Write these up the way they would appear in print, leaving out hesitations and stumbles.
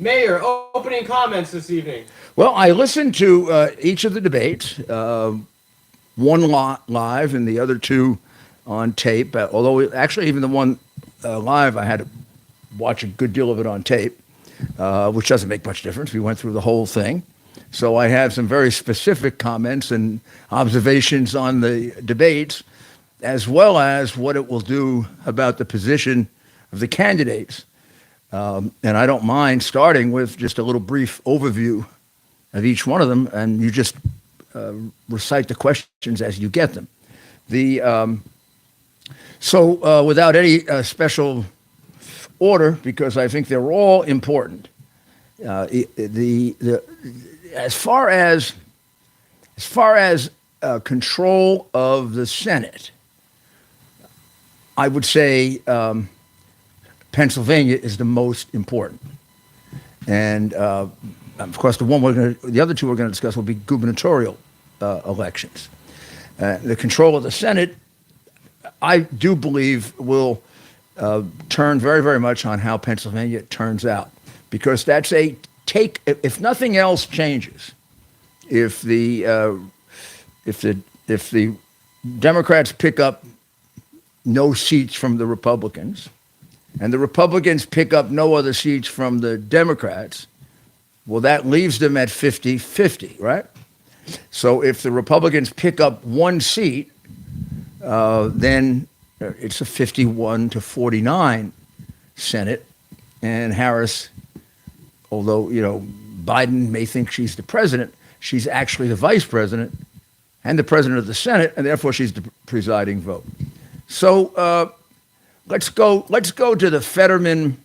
Mayor, opening comments this evening. Well, I listened to each of the debates, one live and the other two on tape. Although, actually, even the one live, I had to watch a good deal of it on tape, which doesn't make much difference. We went through the whole thing. So I have some very specific comments and observations on the debates, as well as what it will do about the position of the candidates. And I don't mind starting with just a little brief overview of each one of them, and you just recite the questions as you get them. Without any special order, because I think they're all important. As far as control of the Senate, I would say Pennsylvania is the most important, and of course the other two we're going to discuss will be gubernatorial elections. The control of the Senate, I do believe, will turn very, very much on how Pennsylvania turns out, because that's a take. If nothing else changes, if the Democrats pick up no seats from the Republicans, and the Republicans pick up no other seats from the Democrats, well, that leaves them at 50-50, right? So if the Republicans pick up one seat, then it's a 51-49 Senate, and Harris, although, Biden may think she's the president, she's actually the vice president and the president of the Senate, and therefore she's the presiding vote. So let's go to the Fetterman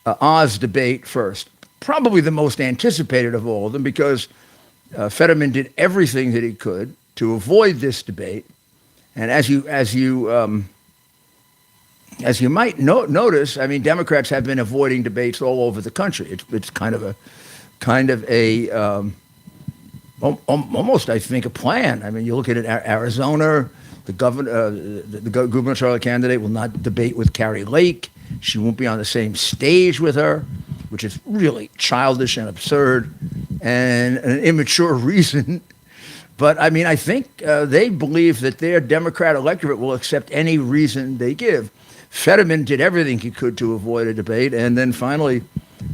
Oz debate first. Probably the most anticipated of all of them, because Fetterman did everything that he could to avoid this debate. And as you might notice, I mean, Democrats have been avoiding debates all over the country. It's kind of a almost, I think, a plan. I mean, you look at it, Arizona, the gubernatorial candidate will not debate with Carrie Lake. She won't be on the same stage with her, which is really childish and absurd and an immature reason. But I mean, I think they believe that their Democrat electorate will accept any reason they give. Fetterman did everything he could to avoid a debate, and then finally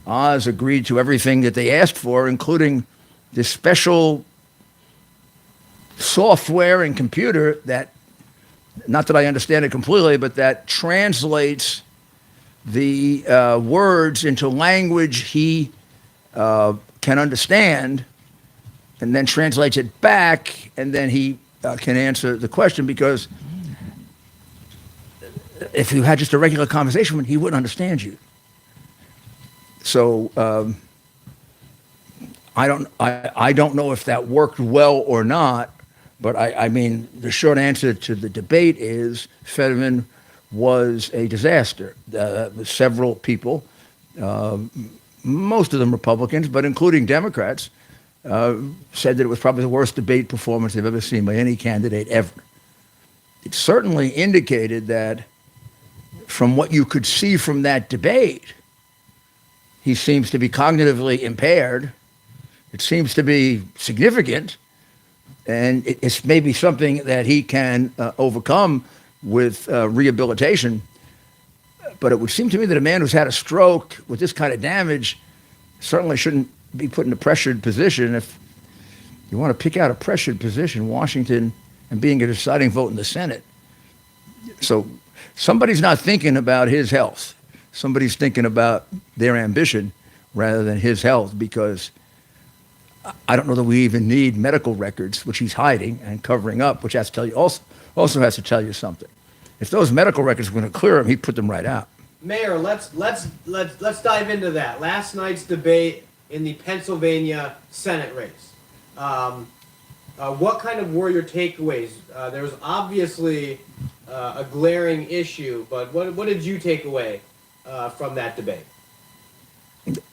Oz agreed to everything that they asked for, including this special software and computer that, not that I understand it completely, but that translates the words into language he can understand, and then translates it back, and then he can answer the question, because if you had just a regular conversation with him, he wouldn't understand you. So I don't know if that worked well or not, but I mean, the short answer to the debate is Fetterman was a disaster. Several people, most of them Republicans, but including Democrats, said that it was probably the worst debate performance they've ever seen by any candidate ever. It certainly indicated that, from what you could see from that debate, he seems to be cognitively impaired. It seems to be significant, and it's maybe something that he can overcome with rehabilitation. But it would seem to me that a man who's had a stroke with this kind of damage certainly shouldn't be put in a pressured position. If you want to pick out a pressured position, Washington, and being a deciding vote in the Senate. So somebody's not thinking about his health. Somebody's thinking about their ambition rather than his health, because I don't know that we even need medical records, which he's hiding and covering up, which has to tell you also has to tell you something. If those medical records were going to clear him, he'd put them right out. Mayor, let's dive into that. Last night's debate in the Pennsylvania Senate race. What kind of were your takeaways? There was obviously a glaring issue, but what did you take away from that debate?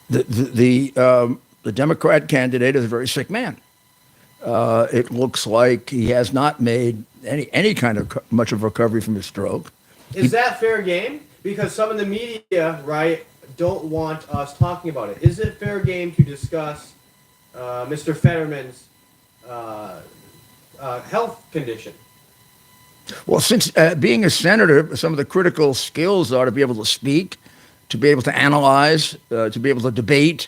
The Democrat candidate is a very sick man. It looks like he has not made any kind of much of recovery from his stroke. Is that fair game? Because some of the media, right, don't want us talking about it. Is it fair game to discuss Mr. Fetterman's health condition? Well, since being a senator, some of the critical skills are to be able to speak, to be able to analyze, to be able to debate,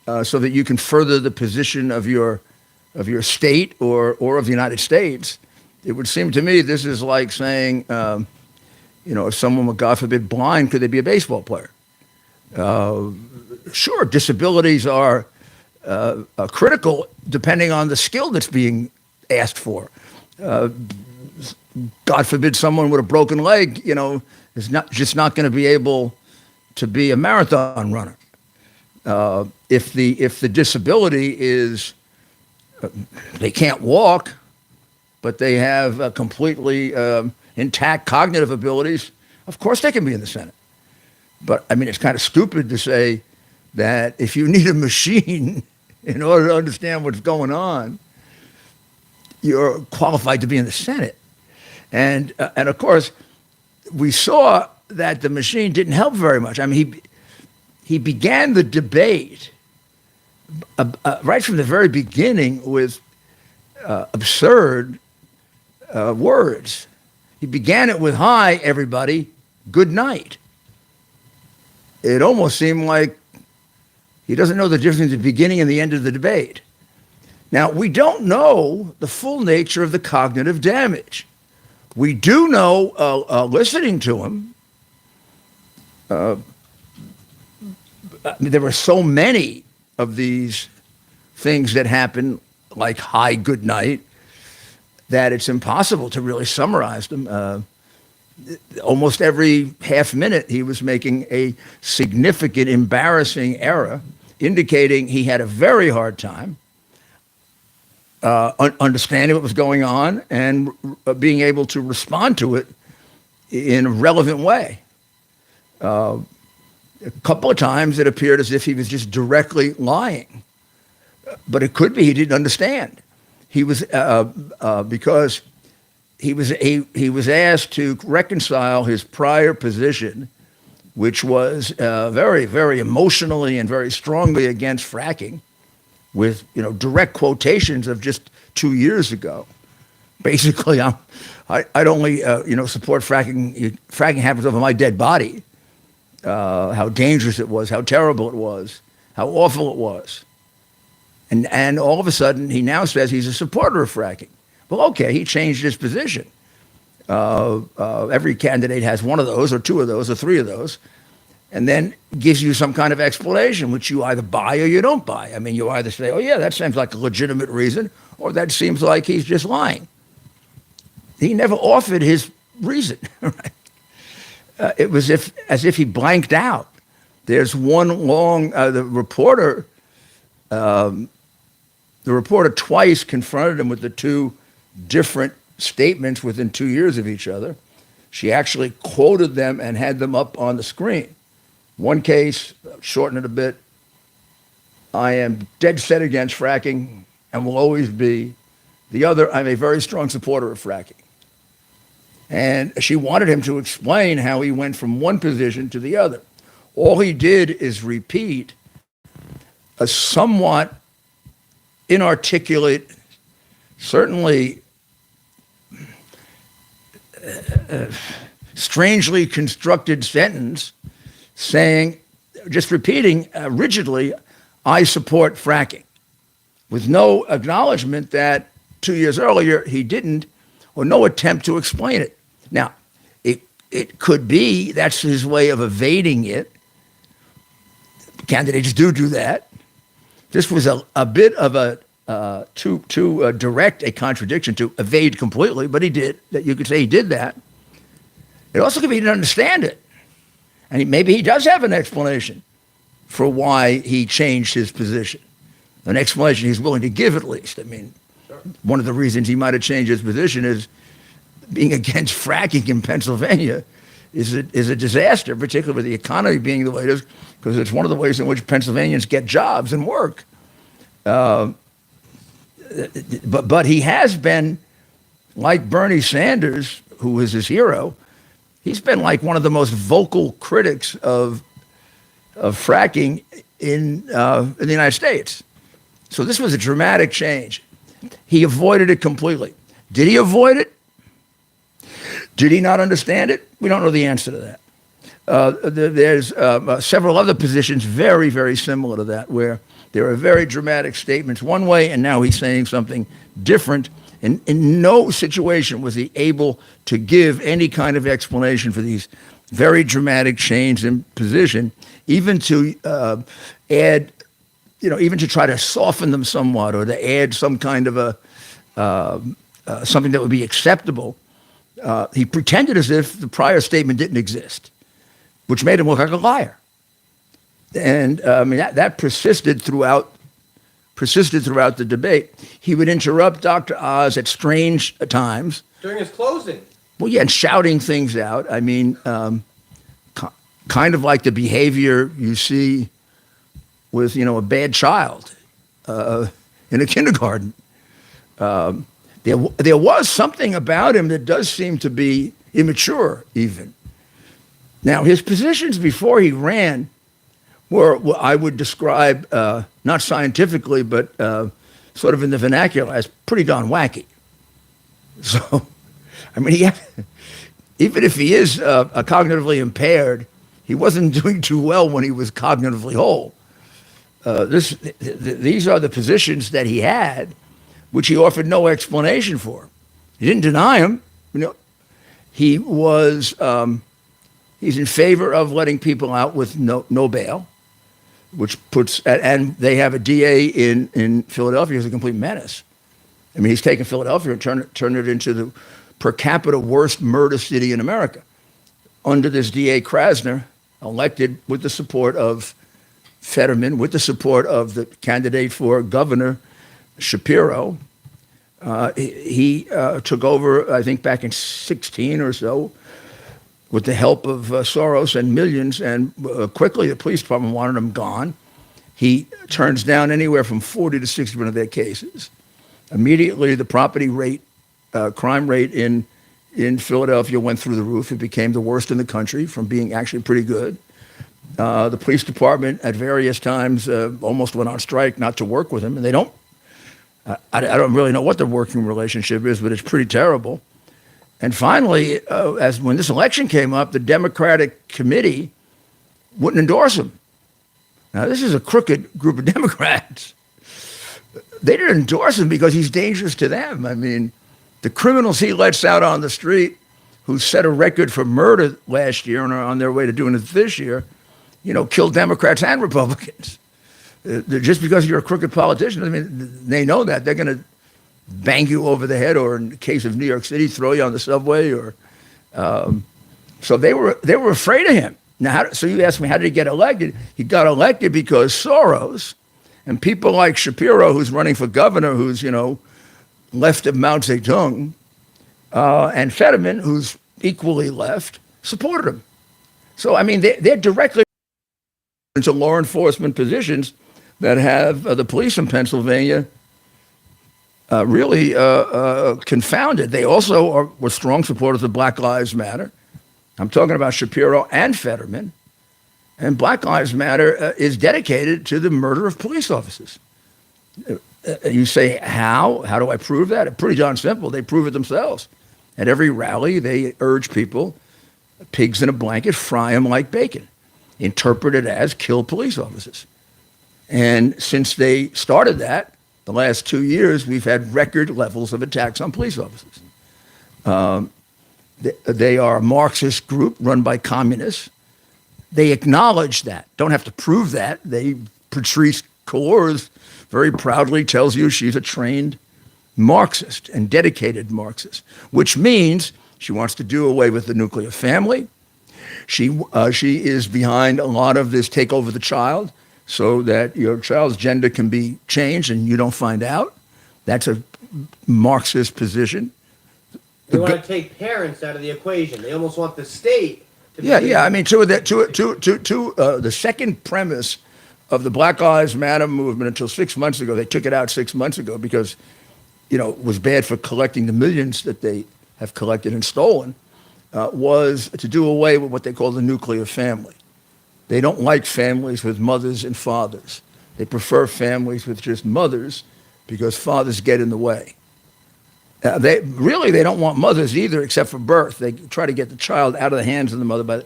so that you can further the position of your state or of the United States. It would seem to me this is like saying, if someone were, God forbid, blind, could they be a baseball player? Sure, disabilities are critical depending on the skill that's being asked for. God forbid someone with a broken leg, is not going to be able to be a marathon runner. If the disability is they can't walk, but they have completely intact cognitive abilities, of course they can be in the Senate. But I mean, it's kind of stupid to say that if you need a machine in order to understand what's going on, you're qualified to be in the Senate. And of course, we saw that the machine didn't help very much. I mean, he began the debate right from the very beginning with absurd words. He began it with, "Hi, everybody, good night." It almost seemed like he doesn't know the difference between the beginning and the end of the debate. Now, we don't know the full nature of the cognitive damage. We do know, listening to him, there were so many of these things that happen, like "hi, good night," that it's impossible to really summarize them. Almost every half minute, he was making a significant, embarrassing error, indicating he had a very hard time understanding what was going on and being able to respond to it in a relevant way. A couple of times it appeared as if he was just directly lying, but it could be he didn't understand. He was because he was asked to reconcile his prior position, which was very, very emotionally and very strongly against fracking, with direct quotations of just 2 years ago. Basically, I'd only support fracking. Fracking happens over my dead body. How dangerous it was, how terrible it was, how awful it was, and all of a sudden he now says he's a supporter of fracking. Well, okay, he changed his position. Every candidate has one of those, or two of those, or three of those, and then gives you some kind of explanation, which you either buy or you don't buy. I mean, you either say, "Oh yeah, that seems like a legitimate reason," or "That seems like he's just lying." He never offered his reason. Right? It was as if he blanked out. There's one long the reporter twice confronted him with the two different statements within 2 years of each other. She actually quoted them and had them up on the screen. One case, shorten it a bit, "I am dead set against fracking and will always be." The other, "I'm a very strong supporter of fracking." And she wanted him to explain how he went from one position to the other. All he did is repeat a somewhat inarticulate, certainly strangely constructed sentence, saying, just repeating rigidly, "I support fracking," with no acknowledgement that 2 years earlier he didn't, or no attempt to explain it. Now, it could be that's his way of evading it. Candidates do that. This was a bit of a too direct a contradiction to evade completely, but he did. That you could say he did that. It also could be he didn't understand it, and maybe he does have an explanation for why he changed his position. An explanation he's willing to give, at least. I mean, sure. One of the reasons he might have changed his position is being against fracking in Pennsylvania is a disaster, particularly with the economy being the way it is, because it's one of the ways in which Pennsylvanians get jobs and work. But he has been, like Bernie Sanders, who was his hero, he's been like one of the most vocal critics of of fracking in the United States. So this was a dramatic change. He avoided it completely. Did he avoid it? Did he not understand it? We don't know the answer to that. There's several other positions very, very similar to that, where there are very dramatic statements one way, and now he's saying something different. And in no situation was he able to give any kind of explanation for these very dramatic change in position, even to add, even to try to soften them somewhat, or to add some kind of something that would be acceptable. He pretended as if the prior statement didn't exist, which made him look like a liar. And that persisted throughout the debate. He would interrupt Dr. Oz at strange times. During his closing. Well, yeah, and shouting things out. I mean, kind of like the behavior you see with, a bad child in a kindergarten. There was something about him that does seem to be immature, even. Now, his positions before he ran were what I would describe, not scientifically, but sort of in the vernacular, as pretty darn wacky. So, even if he is cognitively impaired, he wasn't doing too well when he was cognitively whole. These are the positions that he had, which he offered no explanation for. He didn't deny them. He was he's in favor of letting people out with no bail, which puts, and they have a DA in Philadelphia who's a complete menace. He's taken Philadelphia and turned it into the per capita worst murder city in America. Under this DA Krasner, elected with the support of Fetterman, with the support of the candidate for governor, Shapiro, he took over, I think, back in 2016 or so, with the help of Soros and millions, and quickly the police department wanted him gone. He turns down anywhere from 40 to 60% of their cases. Immediately, the property rate, crime rate in Philadelphia went through the roof. It became the worst in the country from being actually pretty good. The police department at various times almost went on strike not to work with him, and they don't. I don't really know what the working relationship is, but it's pretty terrible. And finally, when this election came up, the Democratic committee wouldn't endorse him. Now, this is a crooked group of Democrats. They didn't endorse him because he's dangerous to them. The criminals he lets out on the street, who set a record for murder last year and are on their way to doing it this year, kill Democrats and Republicans. Just because you're a crooked politician, they know that. They're going to bang you over the head, or in the case of New York City, throw you on the subway. So they were afraid of him. Now, so you ask me, how did he get elected? He got elected because Soros and people like Shapiro, who's running for governor, who's, left of Mao Zedong, and Fetterman, who's equally left, supported him. So, they're directly into law enforcement positions that have the police in Pennsylvania really confounded. They also were strong supporters of Black Lives Matter. I'm talking about Shapiro and Fetterman. And Black Lives Matter is dedicated to the murder of police officers. You say, how? How do I prove that? It's pretty darn simple. They prove it themselves. At every rally, they urge people, pigs in a blanket, fry them like bacon. Interpret it as kill police officers. And since they started that, the last 2 years, we've had record levels of attacks on police officers. They are a Marxist group run by communists. They acknowledge that. Don't have to prove that. Patrice Kahl's very proudly tells you she's a trained Marxist and dedicated Marxist, which means she wants to do away with the nuclear family. She is behind a lot of this take over the child so that your child's gender can be changed and you don't find out. That's a Marxist position. They want to take parents out of the equation. They almost want the state to be... The second premise of the Black Lives Matter movement until 6 months ago, they took it out 6 months ago because, it was bad for collecting the millions that they have collected and stolen, was to do away with what they call the nuclear family. They don't like families with mothers and fathers. They prefer families with just mothers because fathers get in the way. They don't want mothers either, except for birth. They try to get the child out of the hands of the mother by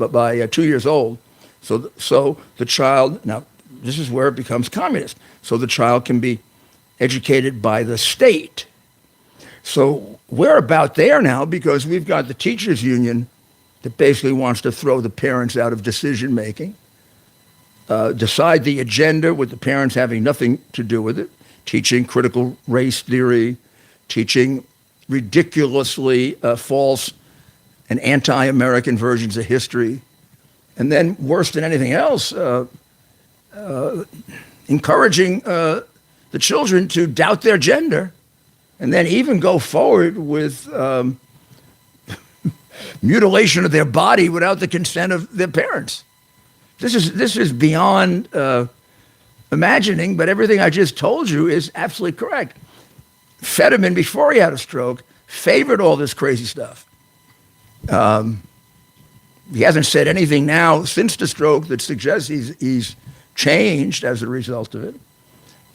by 2 years old. So the child, now this is where it becomes communist. So the child can be educated by the state. So we're about there now because we've got the teachers union that basically wants to throw the parents out of decision making, decide the agenda with the parents having nothing to do with it, teaching critical race theory, teaching ridiculously false and anti-American versions of history, and then worse than anything else, encouraging the children to doubt their gender, and then even go forward with mutilation of their body without the consent of their parents. This is beyond imagining, but everything I just told you is absolutely correct. Fetterman, before he had a stroke, favored all this crazy stuff. He hasn't said anything now since the stroke that suggests he's changed as a result of it.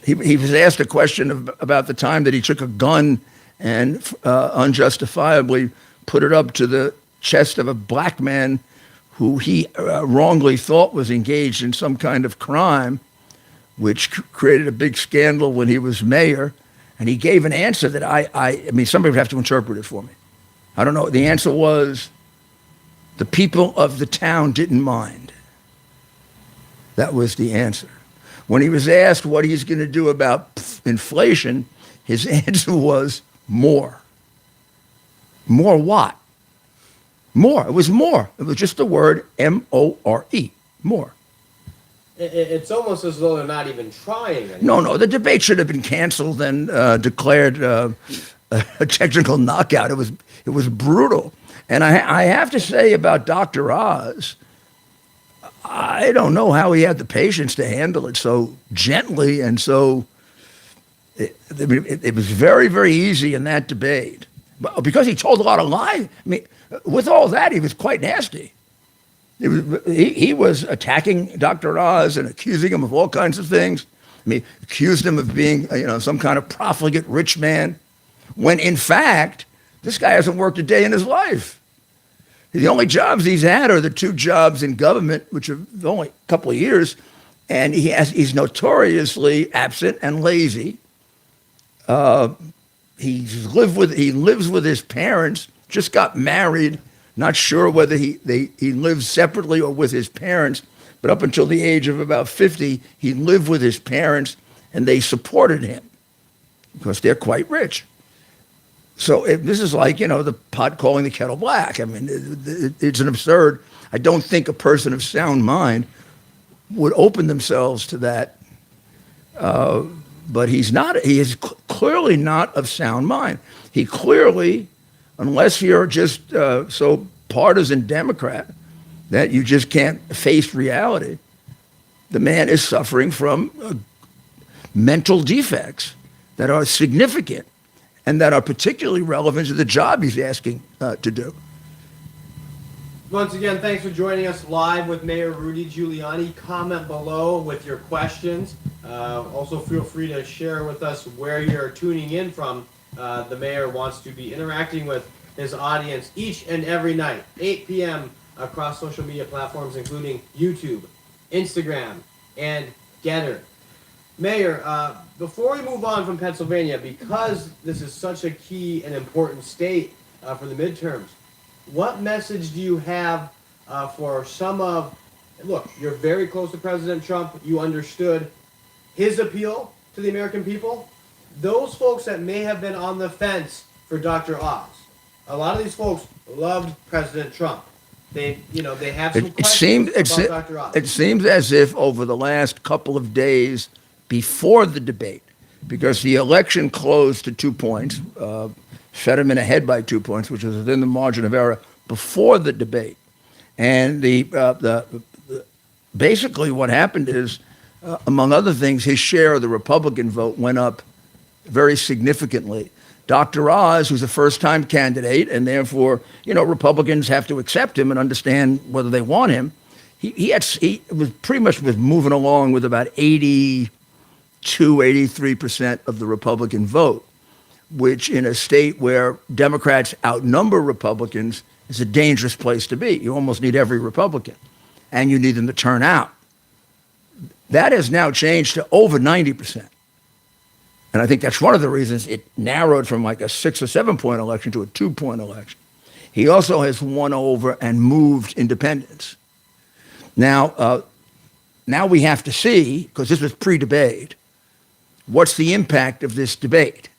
He was asked a question about the time that he took a gun and unjustifiably put it up to the chest of a black man who he wrongly thought was engaged in some kind of crime, which created a big scandal when he was mayor. And he gave an answer that I mean, somebody would have to interpret it for me. I don't know. The answer was, the people of the town didn't mind. That was the answer. When he was asked what he's going to do about inflation, his answer was more. More what? More. It was more. It was just the word M-O-R-E. More. It's almost as though they're not even trying anymore. No. The debate should have been canceled and declared a technical knockout. It was brutal. And I have to say about Dr. Oz, I don't know how he had the patience to handle it so gently and so. It was very, very easy in that debate, because he told a lot of lies. I mean, with all that, he was quite nasty. He was attacking Dr. Oz and accusing him of all kinds of things. I mean, accused him of being, some kind of profligate rich man, when in fact, this guy hasn't worked a day in his life. The only jobs he's had are the 2 jobs in government, which are only a couple of years, and he's notoriously absent and lazy. He lives with his parents. Just got married. Not sure whether he lives separately or with his parents, but up until the age of about 50, he lived with his parents, and they supported him because they're quite rich. So this is like, the pot calling the kettle black. I mean, it's an absurd. I don't think a person of sound mind would open themselves to that. But he's not. He is clearly not of sound mind. He clearly, unless you're just so partisan Democrat that you just can't face reality, the man is suffering from mental defects that are significant and that are particularly relevant to the job he's asking to do. Once again, thanks for joining us live with Mayor Rudy Giuliani. Comment below with your questions. Also, feel free to share with us where you're tuning in from. The mayor wants to be interacting with his audience each and every night, 8 p.m. across social media platforms, including YouTube, Instagram, and Getter. Mayor, before we move on from Pennsylvania, because this is such a key and important state for the midterms, what message do you have for some of, look, you're very close to President Trump, you understood his appeal to the American people. Those folks that may have been on the fence for Dr. Oz, a lot of these folks loved President Trump. They have some questions about Dr. Oz. It seems as if over the last couple of days before the debate, because the election closed to 2 points, Fetterman ahead by 2 points, which was within the margin of error before the debate. And basically what happened is, among other things, his share of the Republican vote went up very significantly. Dr. Oz, who's a first-time candidate, and therefore, Republicans have to accept him and understand whether they want him. he was pretty much was moving along with about 83% of the Republican vote, which in a state where Democrats outnumber Republicans is a dangerous place to be. You almost need every Republican, and you need them to turn out. That has now changed to over 90%. And I think that's one of the reasons it narrowed from like a 6 or 7 point election to a 2 point election. He also has won over and moved independents. Now we have to see, because this was pre-debate, what's the impact of this debate?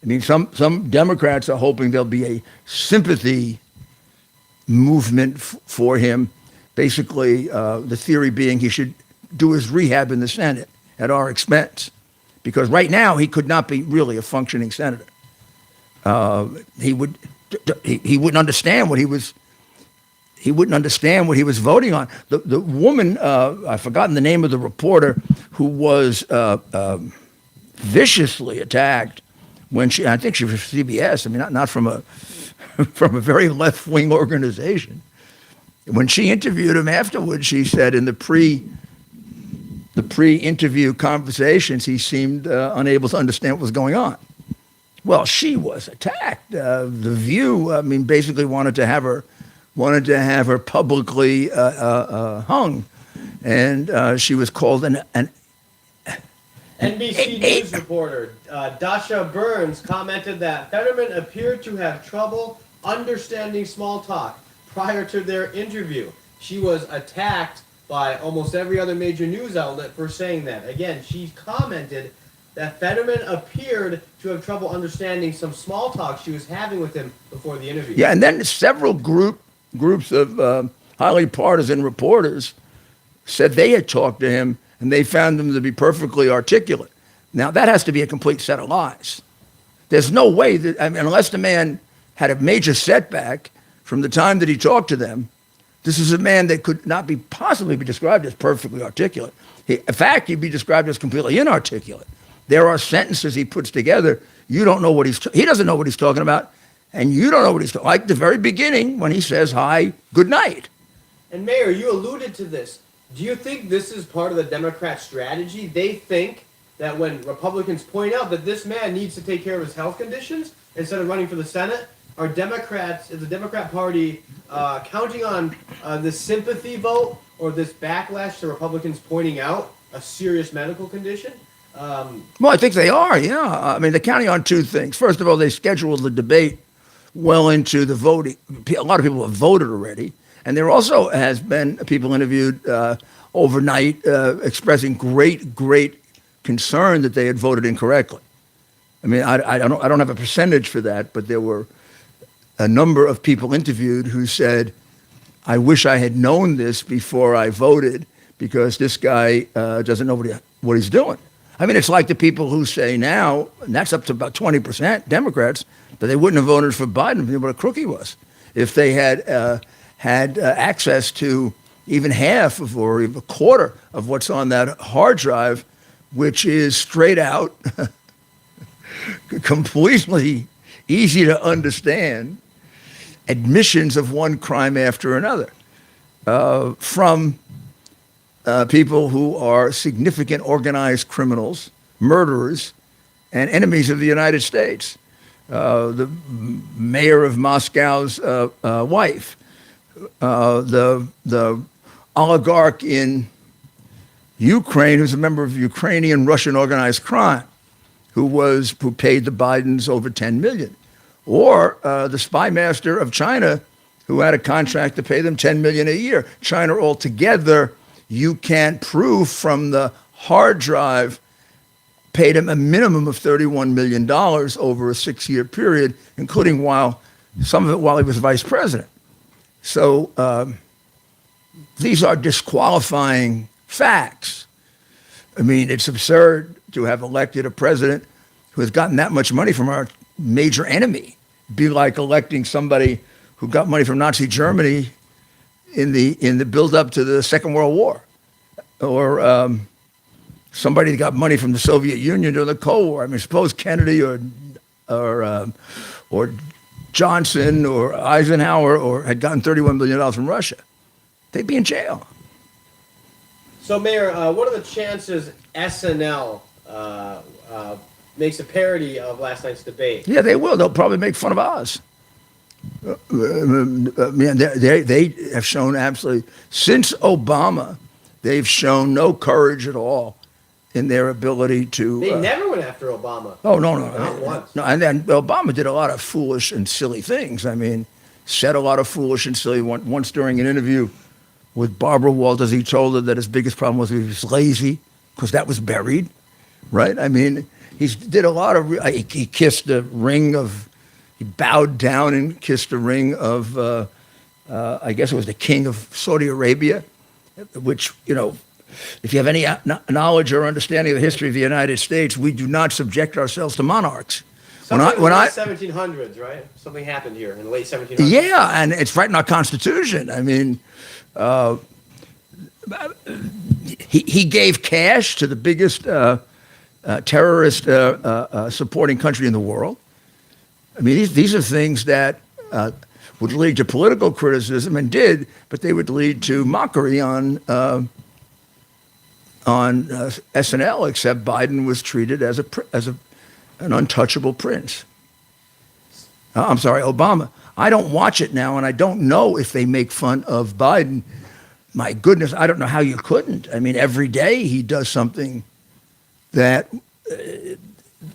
I mean, some Democrats are hoping there'll be a sympathy movement for him. Basically, the theory being he should do his rehab in the Senate at our expense, because right now he could not be really a functioning senator. He wouldn't understand what he was. He wouldn't understand what he was voting on. The woman, I've forgotten the name of the reporter, who was viciously attacked when I think she was CBS. I mean, not from a from a very left-wing organization. When she interviewed him afterwards, she said in the pre-interview conversations, he seemed unable to understand what was going on. Well, she was attacked. The View, I mean, basically wanted to have her publicly hung, and she was called an NBC News reporter Dasha Burns commented that Fetterman appeared to have trouble understanding small talk prior to their interview. She was attacked by almost every other major news outlet for saying that. Again, she commented that Fetterman appeared to have trouble understanding some small talk she was having with him before the interview. Yeah, and then several groups of highly partisan reporters said they had talked to him and they found him to be perfectly articulate. Now, that has to be a complete set of lies. There's no way that, I mean, unless the man had a major setback from the time that he talked to them, this is a man that could not be possibly be described as perfectly articulate. In fact, he'd be described as completely inarticulate. There are sentences he puts together. You don't know what he doesn't know what he's talking about, and you don't know what he's talking. Like the very beginning when he says, "Hi, good night." And Mayor, you alluded to this. Do you think this is part of the Democrat strategy? They think that when Republicans point out that this man needs to take care of his health conditions instead of running for the Senate, is the Democrat Party counting on this sympathy vote or this backlash to Republicans pointing out a serious medical condition? Well, I think they are, yeah. I mean, they're counting on two things. First of all, they scheduled the debate well into the voting. A lot of people have voted already. And there also has been people interviewed overnight expressing great concern that they had voted incorrectly. I mean, I don't have a percentage for that, but there were a number of people interviewed who said, "I wish I had known this before I voted because this guy doesn't know what he's doing." I mean, it's like the people who say now, and that's up to about 20% Democrats, that they wouldn't have voted for Biden if they knew what a crook he was, if they had access to even half of or even a quarter of what's on that hard drive, which is straight out, completely easy to understand, admissions of one crime after another from people who are significant organized criminals, murderers, and enemies of the United States. The mayor of Moscow's wife, the oligarch in Ukraine who's a member of Ukrainian Russian organized crime, who paid the Bidens over $10 million, or the spy master of China, who had a contract to pay them $10 million a year. China altogether, you can't prove from the hard drive, paid him a minimum of $31 million over a 6-year period, including some of it while he was vice president. So these are disqualifying facts. I mean, it's absurd to have elected a president who has gotten that much money from our major enemy. Be like electing somebody who got money from Nazi Germany in the build-up to the Second World War, or somebody that got money from the Soviet Union during the Cold War. I mean, suppose Kennedy or Johnson or Eisenhower had gotten $31 billion from Russia. They'd be in jail. So, Mayor, what are the chances SNL makes a parody of last night's debate? Yeah, they will. They'll probably make fun of Oz. Man, they have shown absolutely, since Obama, they've shown no courage at all in their ability to. They never went after Obama. Oh, no, no. Not once. No, and then Obama did a lot of foolish and silly things. I mean, said a lot of foolish and silly. Once during an interview with Barbara Walters, he told her that his biggest problem was he was lazy, because that was buried, right? I mean, he did a lot of, he kissed the ring of, he bowed down and kissed the ring of, I guess it was the king of Saudi Arabia, which, you know, if you have any knowledge or understanding of the history of the United States, we do not subject ourselves to monarchs. Something in the late 1700s, right? Something happened here in the late 1700s. Yeah, and it's right in our Constitution. I mean, he gave cash to the biggest terrorist supporting country in the world. I mean, these are things that would lead to political criticism, and did, but they would lead to mockery on SNL. Except Biden was treated as an untouchable prince. I'm sorry, Obama. I don't watch it now, and I don't know if they make fun of Biden. My goodness, I don't know how you couldn't. I mean, every day he does something that,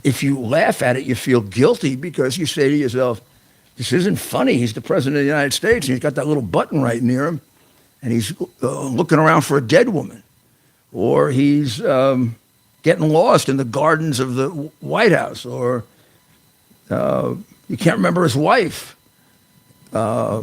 if you laugh at it, you feel guilty, because you say to yourself, this isn't funny. He's the president of the United States, and he's got that little button right near him, and he's looking around for a dead woman. Or he's getting lost in the gardens of the White House, or you can't remember his wife. I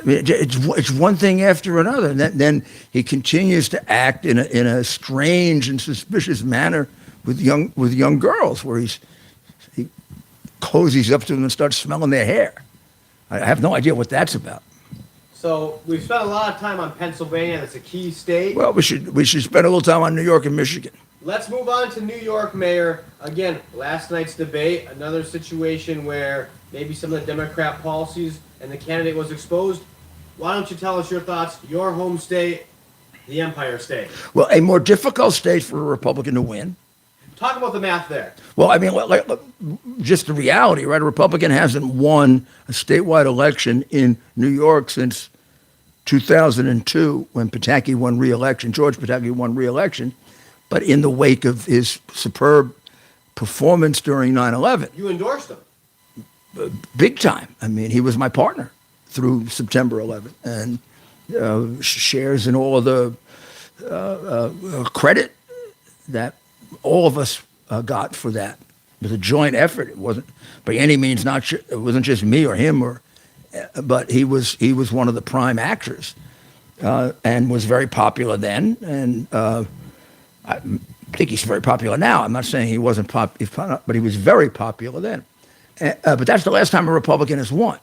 mean, it's one thing after another. And then he continues to act in a strange and suspicious manner with young girls, where he cozies up to them and starts smelling their hair. I have no idea what that's about. So we've spent a lot of time on Pennsylvania. That's a key state. Well, we should spend a little time on New York and Michigan. Let's move on to New York, Mayor. Again, last night's debate, another situation where maybe some of the Democrat policies and the candidate was exposed. Why don't you tell us your thoughts? Your home state, the Empire State. Well, a more difficult state for a Republican to win. Talk about the math there. Well, I mean, just the reality, right? A Republican hasn't won a statewide election in New York since 2002, when Pataki won re-election. George Pataki won re-election, but in the wake of his superb performance during 9/11. You endorsed him. Big time. I mean, he was my partner through September 11th, and shares in all of the credit that all of us got for that. It was a joint effort. It wasn't by any means it wasn't just me or him, but he was one of the prime actors, and was very popular then, and I think he's very popular now. I'm not saying he wasn't popular, but he was very popular then. But that's the last time a Republican has won.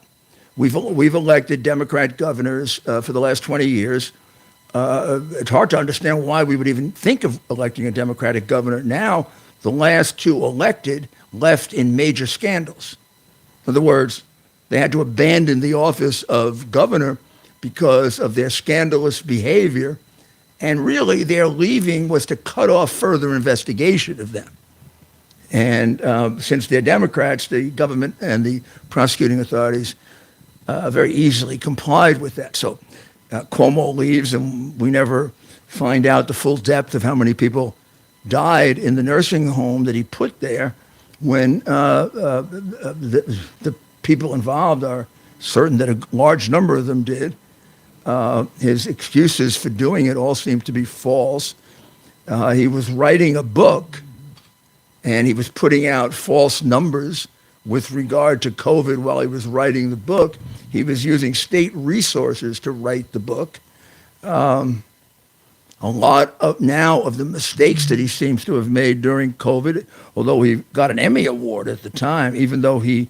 We've elected Democrat governors for the last 20 years. It's hard to understand why we would even think of electing a Democratic governor now. The last two elected left in major scandals. In other words, they had to abandon the office of governor because of their scandalous behavior, and really their leaving was to cut off further investigation of them. And since they're Democrats, the government and the prosecuting authorities very easily complied with that. So Cuomo leaves, and we never find out the full depth of how many people died in the nursing home that he put there, when the people involved are certain that a large number of them did. His excuses for doing it all seem to be false. He was writing a book, and he was putting out false numbers with regard to COVID while he was writing the book. He was using state resources to write the book. A lot of the mistakes that he seems to have made during COVID, although he got an Emmy Award at the time, even though he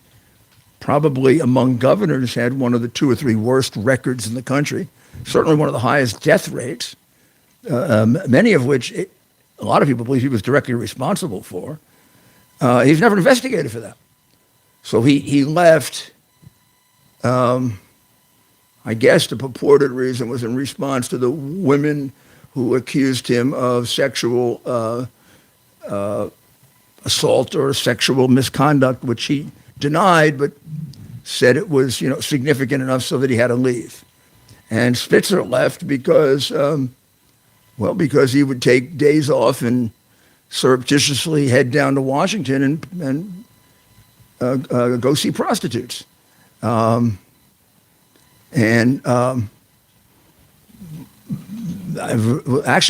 probably among governors had one of the 2 or 3 worst records in the country, certainly one of the highest death rates, many of which a lot of people believe he was directly responsible for. He's never investigated for that. So he left I guess the purported reason was in response to the women who accused him of sexual assault or sexual misconduct, which he denied, but said it was, significant enough so that he had to leave. And Spitzer left because, because he would take days off and surreptitiously head down to Washington and go see prostitutes. Actually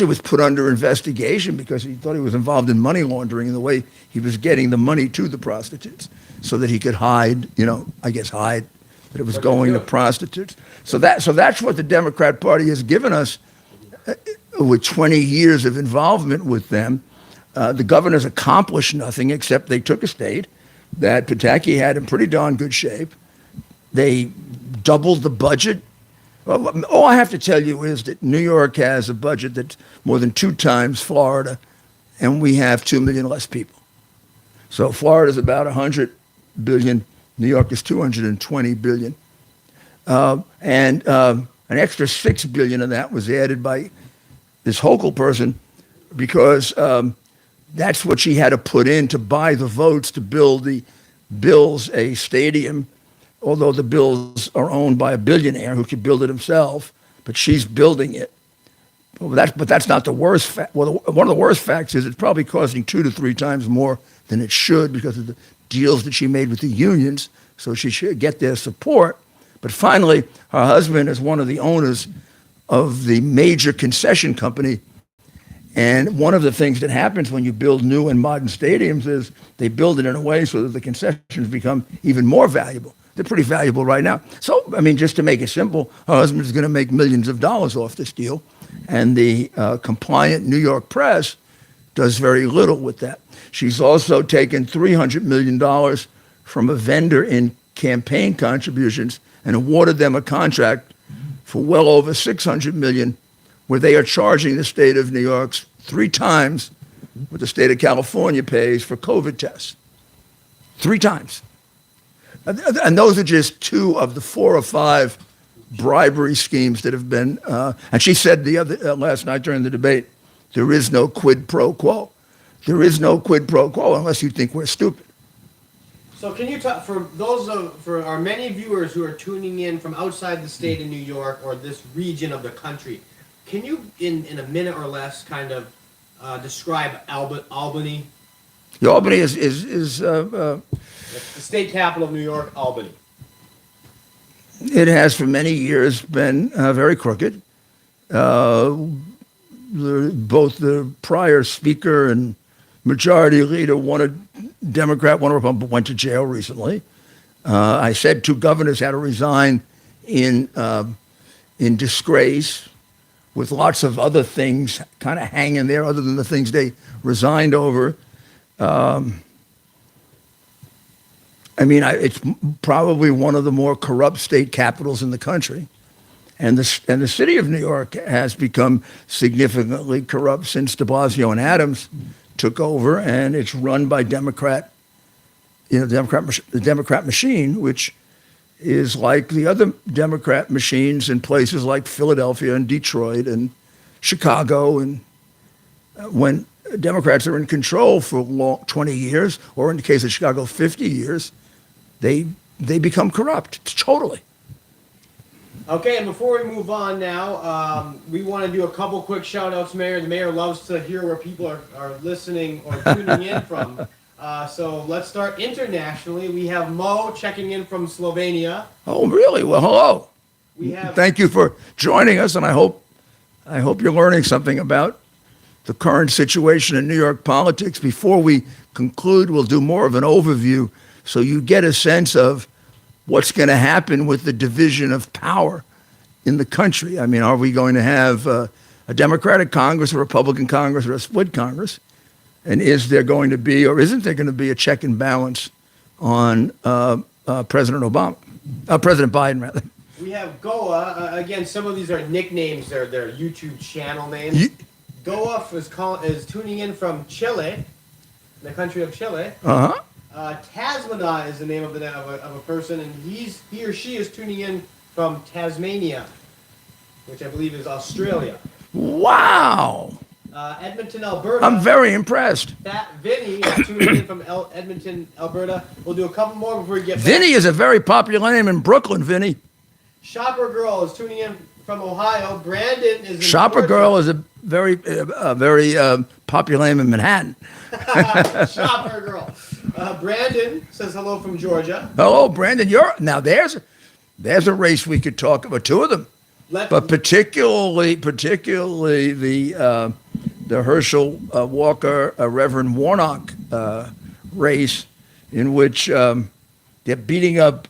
was put under investigation because he thought he was involved in money laundering in the way he was getting the money to the prostitutes so that he could hide, hide that it was going to prostitutes. So that's what the Democrat Party has given us with 20 years of involvement with them. The governors accomplished nothing except they took a state that Pataki had in pretty darn good shape. They doubled the budget. Well, all I have to tell you is that New York has a budget that's more than 2 times Florida, and we have 2 million less people. So Florida's about 100 billion. New York is 220 billion. And an extra 6 billion of that was added by this Hochul person because that's what she had to put in to buy the votes to build the Bills a stadium, although the Bills are owned by a billionaire who could build it himself, but she's building it. But that's not the worst fact. Well, one of the worst facts is it's probably costing 2 to 3 times more than it should because of the deals that she made with the unions, so she should get their support. But finally, her husband is one of the owners of the major concession company. And one of the things that happens when you build new and modern stadiums is they build it in a way so that the concessions become even more valuable. They're pretty valuable right now. So, just to make it simple, her husband is going to make millions of dollars off this deal. And the compliant New York press does very little with that. She's also taken $300 million from a vendor in campaign contributions and awarded them a contract for well over $600 million, where they are charging the state of New York 3 times what the state of California pays for COVID tests. 3 times. And those are just 2 of the 4 or 5 bribery schemes that have been, and she said last night during the debate, there is no quid pro quo. There is no quid pro quo unless you think we're stupid. So can you talk, for our many viewers who are tuning in from outside the state of New York or this region of the country, can you, in a minute or less, kind of describe Albany? The Albany is The state capital of New York, Albany. it has for many years been very crooked. Both the prior speaker and majority leader, one a Democrat, one a Republican, went to jail recently. I said 2 governors had to resign in disgrace, with lots of other things kind of hanging there other than the things they resigned over. It's probably one of the more corrupt state capitals in the country. And the city of New York has become significantly corrupt since de Blasio and Adams took over, and it's run by the Democrat machine, which is like the other Democrat machines in places like Philadelphia and Detroit and Chicago. And when Democrats are in control for 20 years, or in the case of Chicago, 50 years, they become corrupt totally. Okay, and before we move on now, we want to do a couple quick shout-outs, Mayor. The mayor loves to hear where people are listening or tuning in from. So let's start internationally. We have Mo checking in from Slovenia. Oh, really? Well, hello. Thank you for joining us, and I hope you're learning something about the current situation in New York politics. Before we conclude, we'll do more of an overview so you get a sense of what's going to happen with the division of power in the country. Are we going to have a Democratic Congress, a Republican Congress, or a split Congress? And is there going to be, or isn't there going to be, a check and balance on President Biden, rather? We have Goa. Again, some of these are nicknames. They're YouTube channel names. Goa is tuning in from Chile, the country of Chile. Uh-huh. Tasmana is the name of a person, and he or she is tuning in from Tasmania, which I believe is Australia. Wow. Edmonton, Alberta. I'm very impressed. Fat Vinny is tuning in from Edmonton, Alberta. We'll do a couple more before we get back. Vinny is a very popular name in Brooklyn, Vinny. Shopper Girl is tuning in from Ohio. Brandon is in Shopper Georgia. Girl is a very popular name in Manhattan. Shopper Girl. Brandon says hello from Georgia. Hello, Brandon. Now there's a race we could talk about, two of them. But particularly the Herschel Walker Reverend Warnock race, in which they're beating up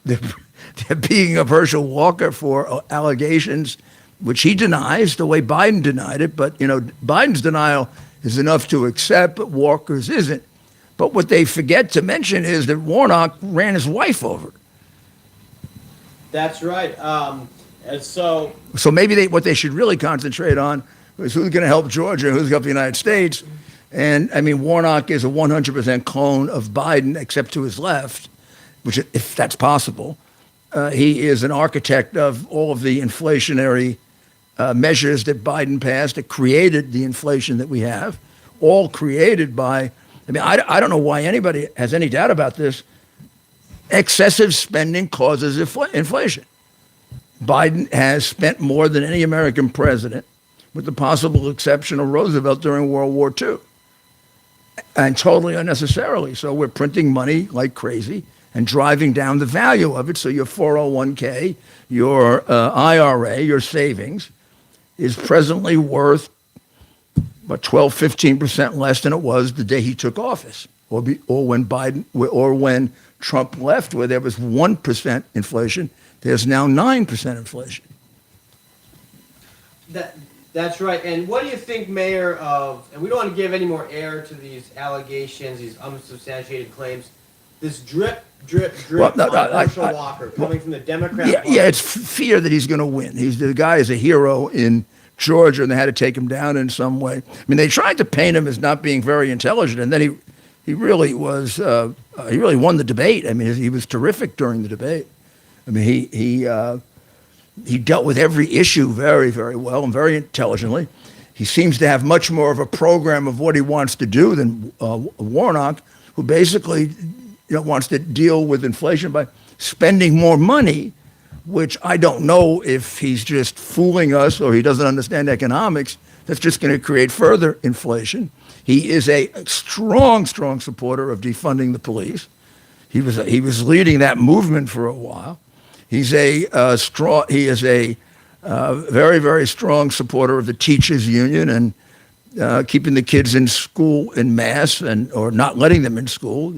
Herschel Walker for allegations which he denies the way Biden denied it. But Biden's denial is enough to accept, but Walker's isn't. But what they forget to mention is that Warnock ran his wife over. That's right. And so maybe what they should really concentrate on is who's going to help Georgia, who's going to help the United States. And I mean, Warnock is a 100% clone of Biden, except to his left, which, if that's possible, he is an architect of all of the inflationary measures that Biden passed that created the inflation that we have, all created by. I mean, I don't know why anybody has any doubt about this. Excessive spending causes inflation. Biden has spent more than any American president, with the possible exception of Roosevelt during World War II, and totally unnecessarily. So we're printing money like crazy and driving down the value of it. So your 401k, your IRA, your savings is presently worth about 12, 15% less than it was the day he took office, or when Trump left, where there was 1% inflation. There's now 9% inflation. That's right. And what do you think, Mayor, and we don't want to give any more air to these allegations, these unsubstantiated claims, this drip on Herschel Walker coming from the Democrat Party? Yeah, it's fear that he's going to win. The guy is a hero in Georgia, and they had to take him down in some way. I mean, they tried to paint him as not being very intelligent, and then he really was. He really won the debate. I mean, he was terrific during the debate. I mean, he dealt with every issue very, very well and very intelligently. He seems to have much more of a program of what he wants to do than Warnock, who basically wants to deal with inflation by spending more money, which I don't know if he's just fooling us or he doesn't understand economics. That's just going to create further inflation. He is a strong supporter of defunding the police. He was leading that movement for a while. He is a very, very strong supporter of the teachers union and keeping the kids in school en masse or not letting them in school.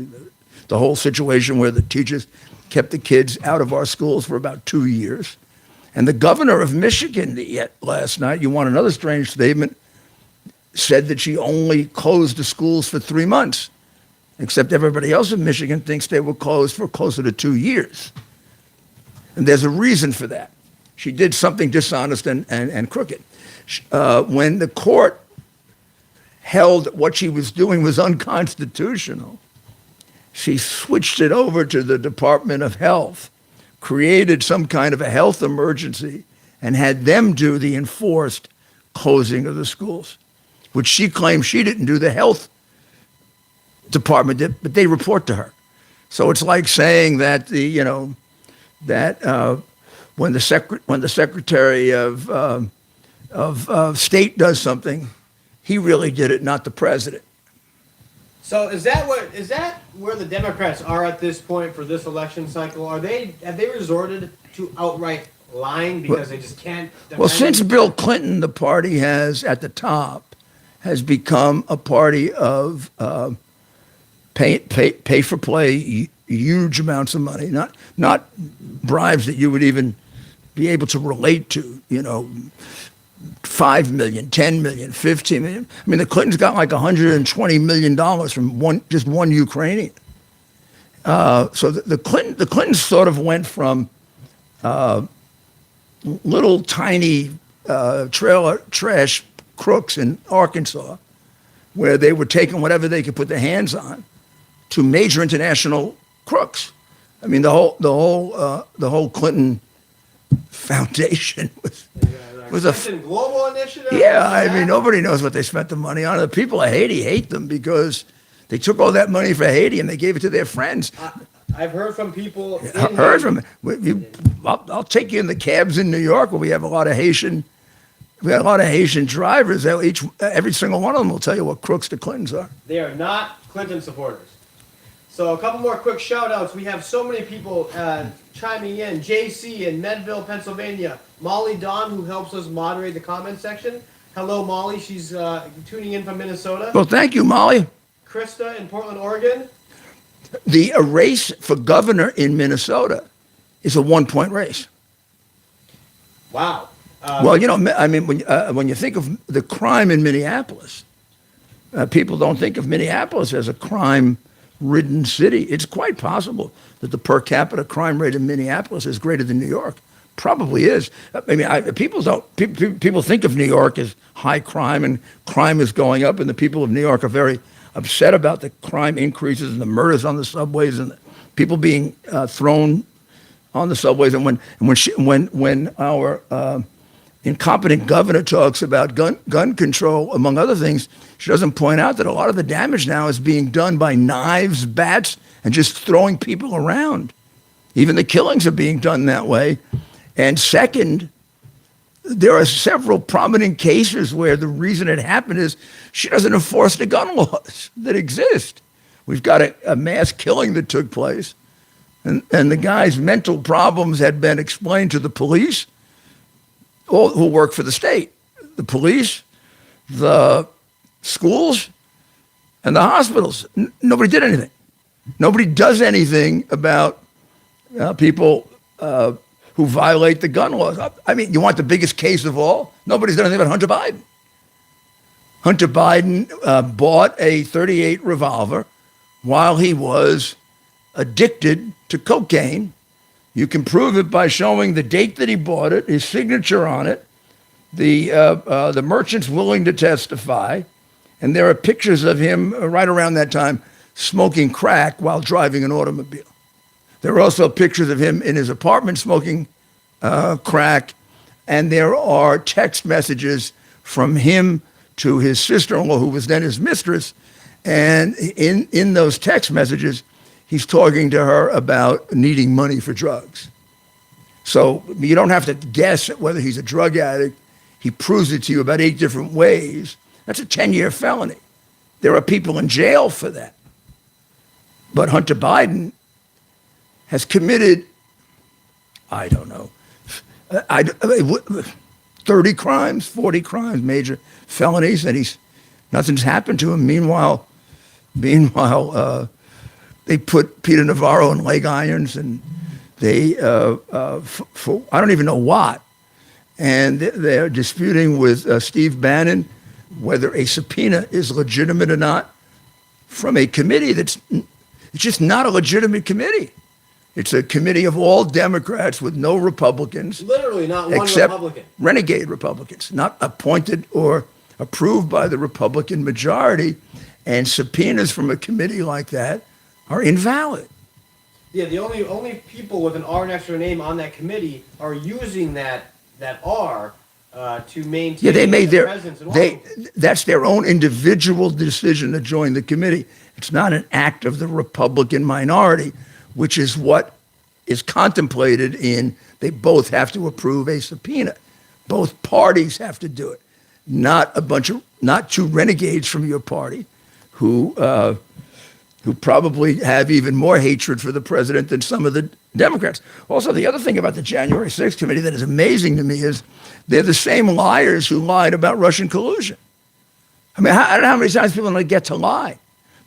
The whole situation where the teachers kept the kids out of our schools for about 2 years. And the governor of Michigan last night, you want another strange statement, said that she only closed the schools for 3 months, except everybody else in Michigan thinks they were closed for closer to 2 years. And there's a reason for that. She did something dishonest and crooked. When the court held what she was doing was unconstitutional, she switched it over to the Department of Health, created some kind of a health emergency, and had them do the enforced closing of the schools, which she claims she didn't do. The health department did, but they report to her. So it's like saying that when the Secretary of State does something, he really did it, not the president. So is that where the Democrats are at this point for this election cycle? Have they resorted to outright lying because they just can't? Well, since Bill Clinton, the party at the top has become a party of pay for play, huge amounts of money, not bribes that you would even be able to relate to, $5 million, $10 million, $15 million. I mean, the Clintons got like $120 million from one Ukrainian. So the Clintons sort of went from little tiny trailer trash crooks in Arkansas, where they were taking whatever they could put their hands on, to major international crooks. I mean, the whole Clinton Foundation was Clinton Global Initiative? yeah, What was I mean, that? nobody knows what they spent the money on. The people of Haiti hate them because they took all that money for Haiti and they gave it to their friends. I've heard from people. In Heard Haiti. from I'll take you in the cabs in New York where we have a lot of Haitian. We got a lot of Haitian drivers. Every single one of them will tell you what crooks the Clintons are. They are not Clinton supporters. So a couple more quick shout outs. We have so many people chiming in. JC in Medville, Pennsylvania. Molly Don, who helps us moderate the comment section. Hello, Molly. She's tuning in from Minnesota. Well, thank you, Molly. Krista in Portland, Oregon. The race for governor in Minnesota is a 1-point race. Wow. Well, you know, I mean, when you think of the crime in Minneapolis, people don't think of Minneapolis as a crime-ridden city. It's quite possible that the per capita crime rate in Minneapolis is greater than New York. Probably is. I mean, people think of New York as high crime, and crime is going up, and the people of New York are very upset about the crime increases and the murders on the subways and the people being thrown on the subways. And when our incompetent governor talks about gun control, among other things, she doesn't point out that a lot of the damage now is being done by knives, bats, and just throwing people around. Even the killings are being done that way. And second, there are several prominent cases where the reason it happened is she doesn't enforce the gun laws that exist. We've got a mass killing that took place, and the guy's mental problems had been explained to the police, all who work for the state, the police, the schools, and the hospitals. Nobody did anything. Nobody does anything about people who violate the gun laws. I mean, you want the biggest case of all? Nobody's done anything about Hunter Biden. Hunter Biden bought a .38 revolver while he was addicted to cocaine. You can prove it by showing the date that he bought it, his signature on it, the merchant's willing to testify, and there are pictures of him right around that time smoking crack while driving an automobile. There are also pictures of him in his apartment smoking crack, and there are text messages from him to his sister-in-law, who was then his mistress, and in those text messages, he's talking to her about needing money for drugs. So you don't have to guess at whether he's a drug addict. He proves it to you about 8 different ways. That's a 10-year felony. There are people in jail for that. But Hunter Biden has committed, I don't know, 30 crimes, 40 crimes, major felonies, and nothing's happened to him. Meanwhile, they put Peter Navarro in leg irons, and they, for I don't even know what, and they're disputing with Steve Bannon whether a subpoena is legitimate or not from a committee it's just not a legitimate committee. It's a committee of all Democrats with no Republicans. Literally not one except Republican. renegade Republicans, not appointed or approved by the Republican majority. And subpoenas from a committee like that are invalid. Yeah, the only people with an R next to their name on that committee are using that R to maintain Yeah, they made their presence in Washington. that's their own individual decision to join the committee. It's not an act of the Republican minority, which is what is contemplated in they both have to approve a subpoena. Both parties have to do it, not two renegades from your party who probably have even more hatred for the president than some of the Democrats. Also, the other thing about the January 6th committee that is amazing to me is they're the same liars who lied about Russian collusion. I mean, I don't know how many times people get to lie.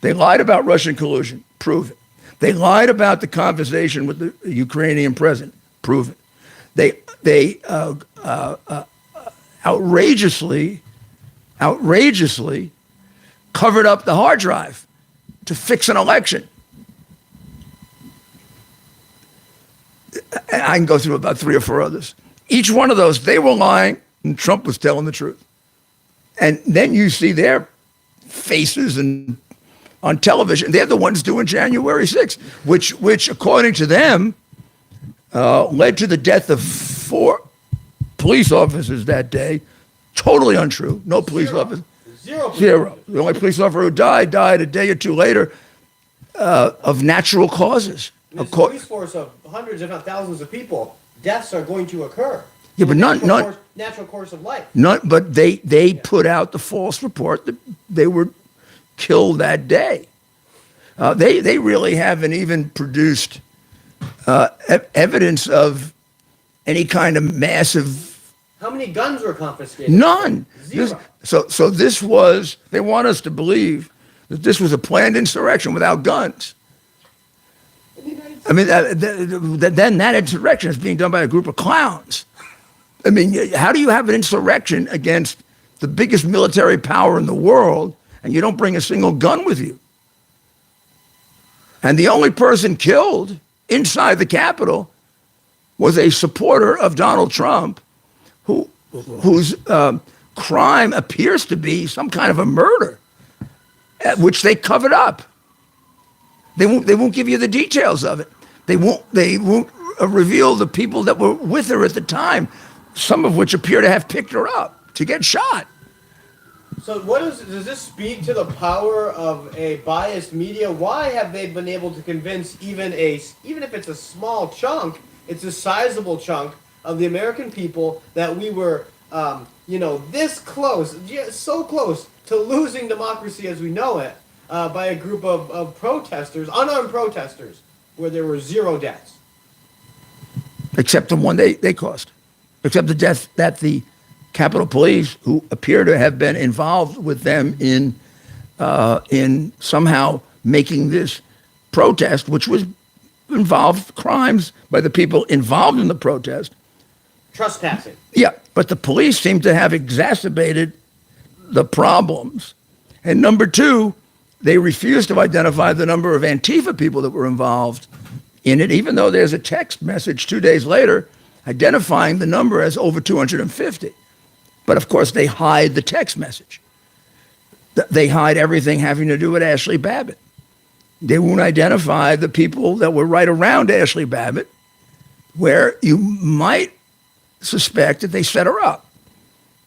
They lied about Russian collusion, prove it. They lied about the conversation with the Ukrainian president, prove it. They outrageously covered up the hard drive to fix an election. I can go through about 3 or 4 others. Each one of those, they were lying, and Trump was telling the truth. And then you see their faces on television. They're the ones doing January 6th, which according to them, led to the death of 4 police officers that day. Totally untrue. No police officer. Zero. The only police officer who died a day or two later of natural causes. In this police force of hundreds, if not thousands of people, deaths are going to occur. Yeah, but Natural course of life. But they put out the false report that they were killed that day. They really haven't even produced evidence of any kind of massive. How many guns were confiscated? None. Zero. So this was. They want us to believe that this was a planned insurrection without guns. I mean, then that insurrection is being done by a group of clowns. I mean, how do you have an insurrection against the biggest military power in the world and you don't bring a single gun with you? And the only person killed inside the Capitol was a supporter of Donald Trump whose crime appears to be some kind of a murder, which they covered up. They won't give you the details of it. They won't reveal the people that were with her at the time, some of which appear to have picked her up to get shot. So does this speak to the power of a biased media? Why have they been able to convince even if it's a small chunk, it's a sizable chunk of the American people that we were, this close, so close to losing democracy as we know it by a group of protesters, unarmed protesters, where there were 0 deaths? Except the one they caused. Except the death that the Capitol Police, who appear to have been involved with them in somehow making this protest, which involved crimes by the people involved in the protest. Trespassing. Yeah, but the police seem to have exacerbated the problems. And number 2, they refused to identify the number of Antifa people that were involved in it, even though there's a text message 2 days later identifying the number as over 250. But of course, they hide the text message. They hide everything having to do with Ashley Babbitt. They won't identify the people that were right around Ashley Babbitt, where you might suspect that they set her up.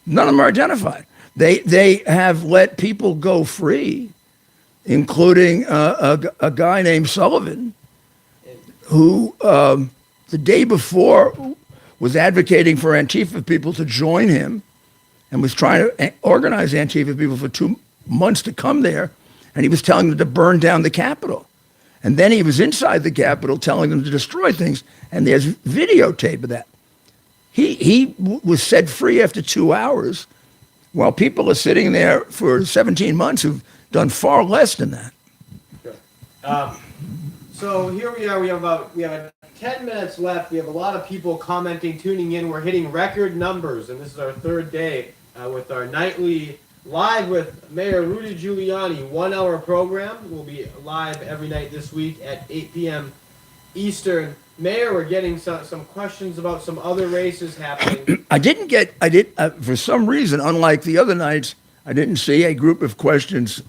None of them are identified. They have let people go free, including a guy named Sullivan, who the day before was advocating for Antifa people to join him and was trying to organize Antifa people for 2 months to come there. And he was telling them to burn down the Capitol. And then he was inside the Capitol telling them to destroy things. And there's videotape of that. He was set free after 2 hours, while people are sitting there for 17 months who've done far less than that. So here we are. We have 10 minutes left. We have a lot of people commenting, tuning in. We're hitting record numbers, and this is our 3rd day with our nightly Live with Mayor Rudy Giuliani 1-hour program. We'll be live every night this week at 8 p.m. Eastern. Mayor, we're getting some questions about some other races happening. For some reason, unlike the other nights, I didn't see a group of questions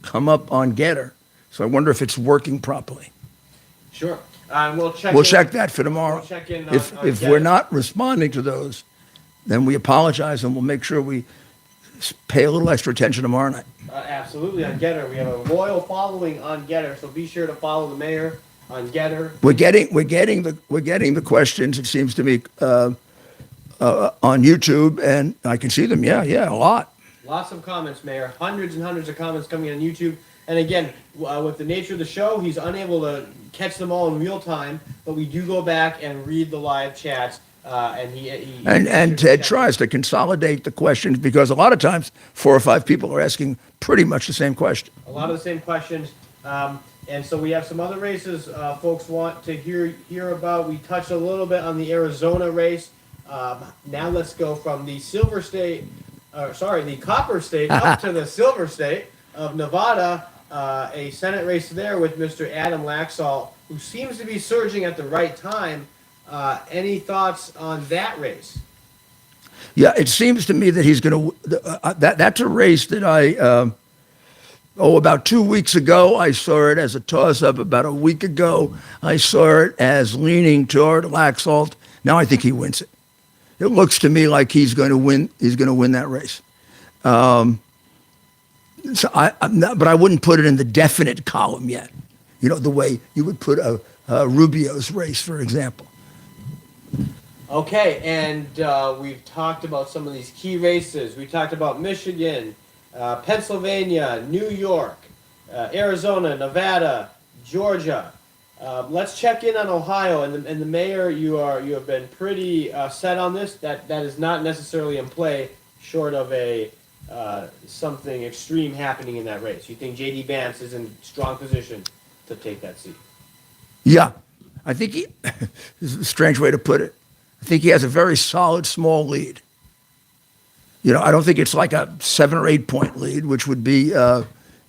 come up on Getter. So I wonder if it's working properly. Sure. We'll check that for tomorrow. We'll check in if we're not responding to those, then we apologize and we'll make sure we pay a little extra attention tomorrow night. Absolutely, on Getter. We have a loyal following on Getter, so be sure to follow the mayor on Getter. We're getting the questions, it seems to me, on YouTube, and I can see them. Yeah, a lot. Lots of comments, Mayor. Hundreds and hundreds of comments coming on YouTube. And again, with the nature of the show, he's unable to catch them all in real time, but we do go back and read the live chats. And Ted tries to consolidate the questions, because a lot of times 4 or 5 people are asking pretty much the same question. A lot of the same questions. And so we have some other races folks want to hear about. We touched a little bit on the Arizona race. Now let's go from the the Copper State up to the Silver State of Nevada. A Senate race there with Mr. Adam Laxalt, who seems to be surging at the right time. Any thoughts on that race? Yeah, it seems to me that he's going to. That's a race that about 2 weeks ago, I saw it as a toss-up. About a week ago, I saw it as leaning toward Laxalt. Now I think he wins it. it looks to me like he's going to win. He's going to win that race. So I'm not, but I wouldn't put it in the definite column yet. You know, the way you would put a Rubio's race, for example. Okay, and we've talked about some of these key races. We talked about Michigan, Pennsylvania, New York, Arizona, Nevada, Georgia. Let's check in on Ohio and the mayor. You have been pretty set on this. That is not necessarily in play, short of a something extreme happening in that race. You think J.D. Vance is in strong position to take that seat? Yeah, I think he. This is a strange way to put it. I think he has a very solid small lead. You know, I don't think it's like a 7 or 8 point lead, which would be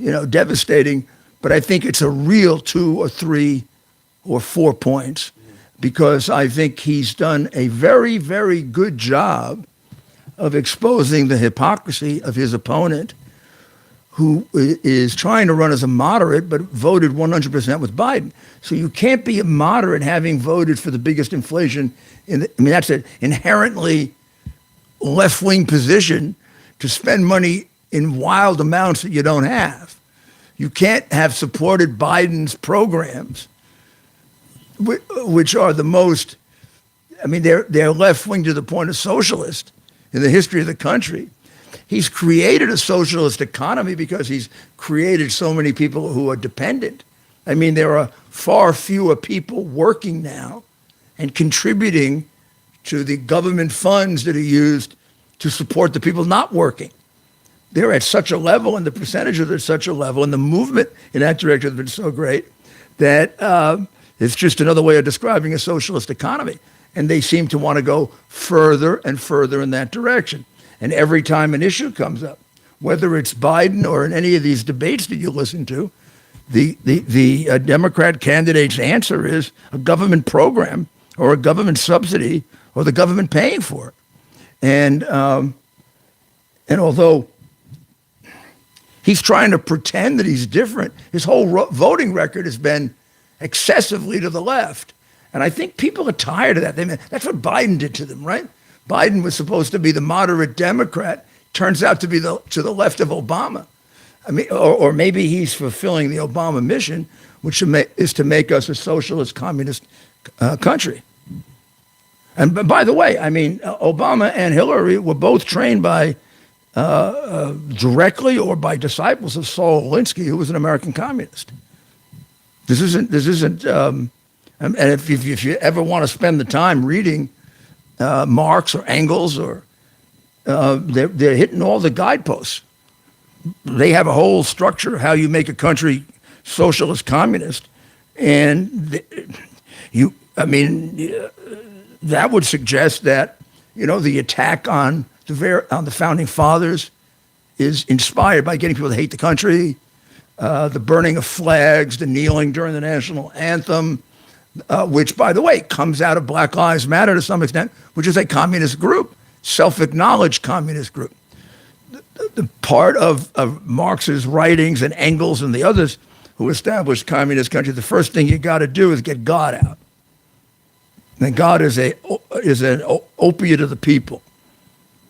devastating. But I think it's a real 2 or 3 or 4 points, because I think he's done a very, very good job of exposing the hypocrisy of his opponent, who is trying to run as a moderate but voted 100% with Biden. So you can't be a moderate having voted for the biggest inflation that's an inherently left-wing position, to spend money in wild amounts that you don't have. You can't have supported Biden's programs, which are the most, they're left-wing to the point of socialist in the history of the country. He's created a socialist economy because he's created so many people who are dependent. There are far fewer people working now and contributing to the government funds that are used to support the people not working. They're at such a level, and the percentages are at such a level, and the movement in that direction has been so great that it's just another way of describing a socialist economy. And they seem to want to go further and further in that direction. And every time an issue comes up, whether it's Biden or in any of these debates that you listen to, the Democrat candidate's answer is a government program or a government subsidy or the government paying for it. And although he's trying to pretend that he's different, his whole voting record has been excessively to the left. And I think people are tired of that. That's what Biden did to them, right? Biden was supposed to be the moderate Democrat, turns out to be to the left of Obama. Or maybe he's fulfilling the Obama mission, which is to make us a socialist communist country. And by the way, Obama and Hillary were both trained by directly or by disciples of Saul Alinsky, who was an American communist. This isn't. And if you ever want to spend the time reading Marx or Engels, or they're hitting all the guideposts. They have a whole structure of how you make a country socialist communist, and that would suggest that the attack on the founding fathers is inspired by getting people to hate the country, the burning of flags, the kneeling during the national anthem. Which, by the way, comes out of Black Lives Matter to some extent, which is a communist group, self-acknowledged communist group. The part of Marx's writings and Engels and the others who established communist country, the first thing you got to do is get God out. And God is an opiate of the people.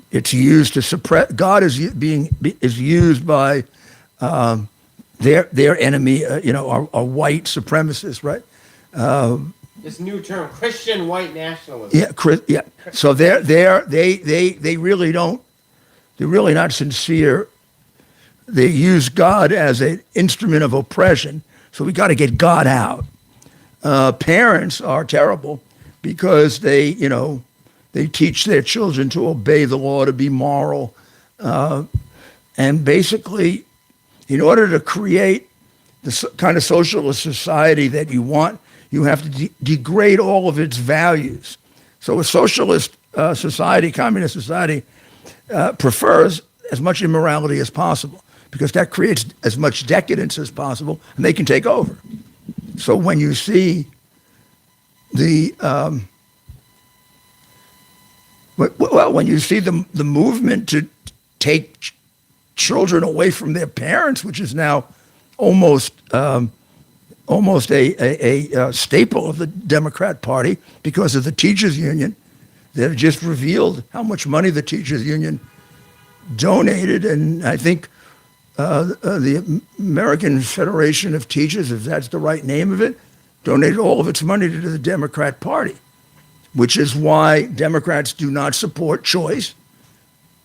It's used to suppress. God is used by their enemy, are white supremacists, right? This new term, Christian white nationalism. Yeah. So they really don't. They're really not sincere. They use God as an instrument of oppression. So we got to get God out. Parents are terrible because they teach their children to obey the law, to be moral, and basically, in order to create the kind of socialist society that you want, you have to degrade all of its values. So a socialist society, communist society, prefers as much immorality as possible, because that creates as much decadence as possible, and they can take over. So when you see the movement to take children away from their parents, which is now almost a staple of the Democrat Party because of the teachers union, that have just revealed how much money the teachers union donated. And I think the American Federation of Teachers, if that's the right name of it, donated all of its money to the Democrat Party, which is why Democrats do not support choice.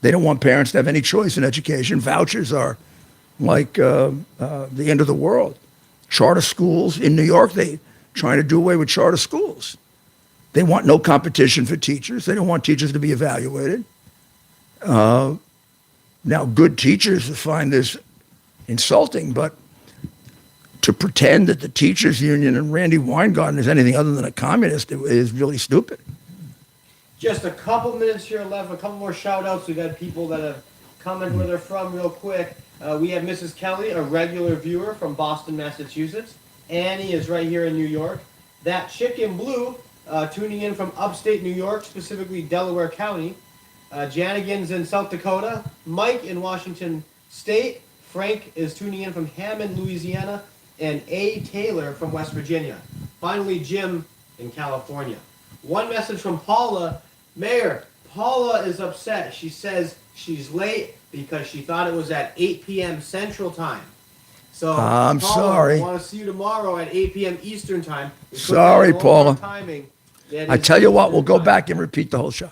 They don't want parents to have any choice in education. Vouchers are like the end of the world. Charter schools in New York, they trying to do away with charter schools. They want no competition for teachers. They don't want teachers to be evaluated. Now, good teachers find this insulting, but to pretend that the teachers union and Randy Weingarten is anything other than a communist is really stupid. Just a couple minutes here left, a couple more shout outs. We've got people that have commented where they're from real quick. We have Mrs. Kelly, a regular viewer from Boston, Massachusetts. Annie is right here in New York. That Chicken Blue, tuning in from upstate New York, specifically Delaware County. Janigan's in South Dakota. Mike in Washington State. Frank is tuning in from Hammond, Louisiana. And A. Taylor from West Virginia. Finally, Jim in California. One message from Paula. Mayor, Paula is upset. She says she's late because she thought it was at 8 p.m. Central Time. So, I'm Paula, sorry. I want to see you tomorrow at 8 p.m. Eastern Time. Sorry, Paula. Timing. I tell you what, we'll go back and repeat the whole show.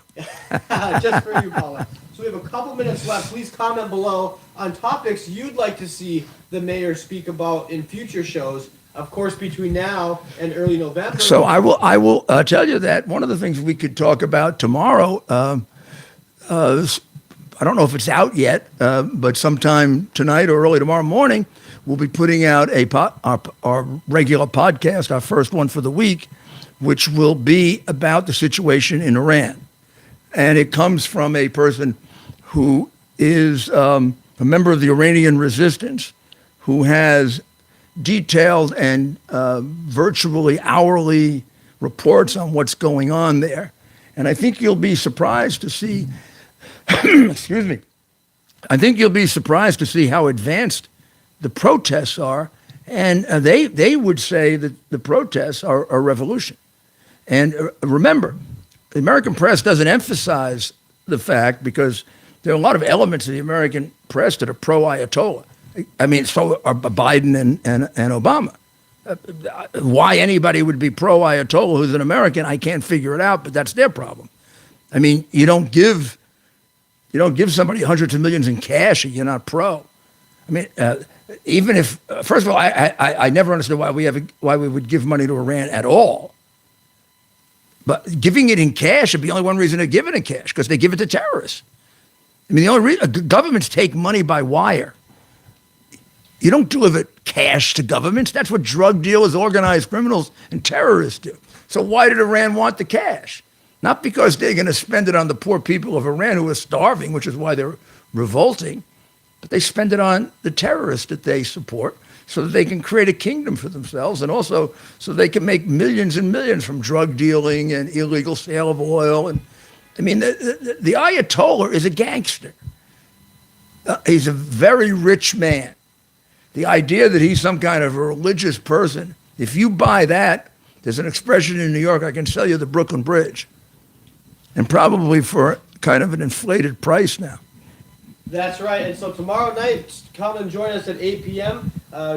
Just for you, Paula. So we have a couple minutes left. Please comment below on topics you'd like to see the mayor speak about in future shows. Of course, between now and early November. So I will tell you that one of the things we could talk about tomorrow. I don't know if it's out yet, but sometime tonight or early tomorrow morning, we'll be putting out our regular podcast, our first one for the week, which will be about the situation in Iran. And it comes from a person who is a member of the Iranian resistance, who has detailed and virtually hourly reports on what's going on there. And I think you'll be surprised to see, excuse me, I think you'll be surprised to see how advanced the protests are. And they would say that the protests are a revolution. And remember, the American press doesn't emphasize the fact, because there are a lot of elements of the American press that are pro-Ayatollah. I mean, so are Biden and Obama. Why anybody would be pro-Ayatollah who's an American, I can't figure it out, but that's their problem. I mean, you don't give somebody hundreds of millions in cash and you're not pro. I mean, even if, first of all, I never understood why we would give money to Iran at all. But giving it in cash would be only one reason to give it in cash, because they give it to terrorists. I mean, the only reason governments take money by wire. You don't deliver cash to governments. That's what drug dealers, organized criminals, and terrorists do. So why did Iran want the cash? Not because they're going to spend it on the poor people of Iran who are starving, which is why they're revolting, but they spend it on the terrorists that they support so that they can create a kingdom for themselves, and also so they can make millions and millions from drug dealing and illegal sale of oil. And I mean, the Ayatollah is a gangster. He's a very rich man. The idea that he's some kind of a religious person, if you buy that, there's an expression in New York, I can sell you the Brooklyn Bridge. And probably for kind of an inflated price now. That's right. And so tomorrow night, come and join us at 8 p.m.,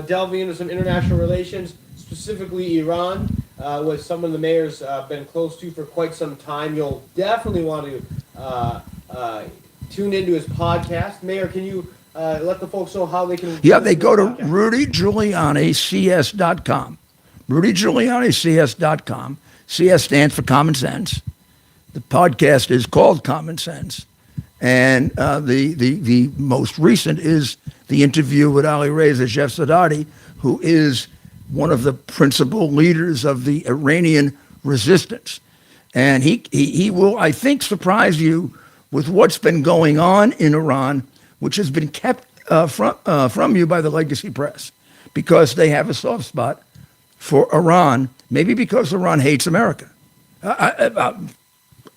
delving into some international relations, specifically Iran, with someone the mayor's been close to for quite some time. You'll definitely want to tune into his podcast. Mayor, can you let the folks know how they can... Yeah, they go to RudyGiulianiCS.com. RudyGiulianiCS.com. CS stands for Common Sense. The podcast is called Common Sense. And the most recent is the interview with Ali Reza Shefsadadi, who is one of the principal leaders of the Iranian resistance. And he will, I think, surprise you with what's been going on in Iran, which has been kept from you by the legacy press, because they have a soft spot for Iran, maybe because Iran hates America.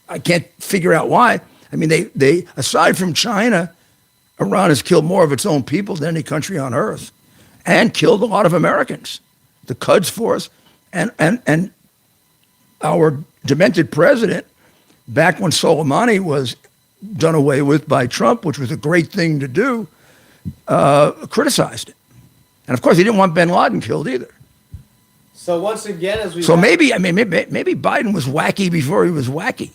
I can't figure out why. I mean, they aside from China, Iran has killed more of its own people than any country on earth, and killed a lot of Americans. The Quds Force and our demented president back when Soleimani was done away with by Trump, which was a great thing to do, criticized it. And of course, he didn't want bin Laden killed either. So once again, as we So maybe Biden was wacky before he was wacky.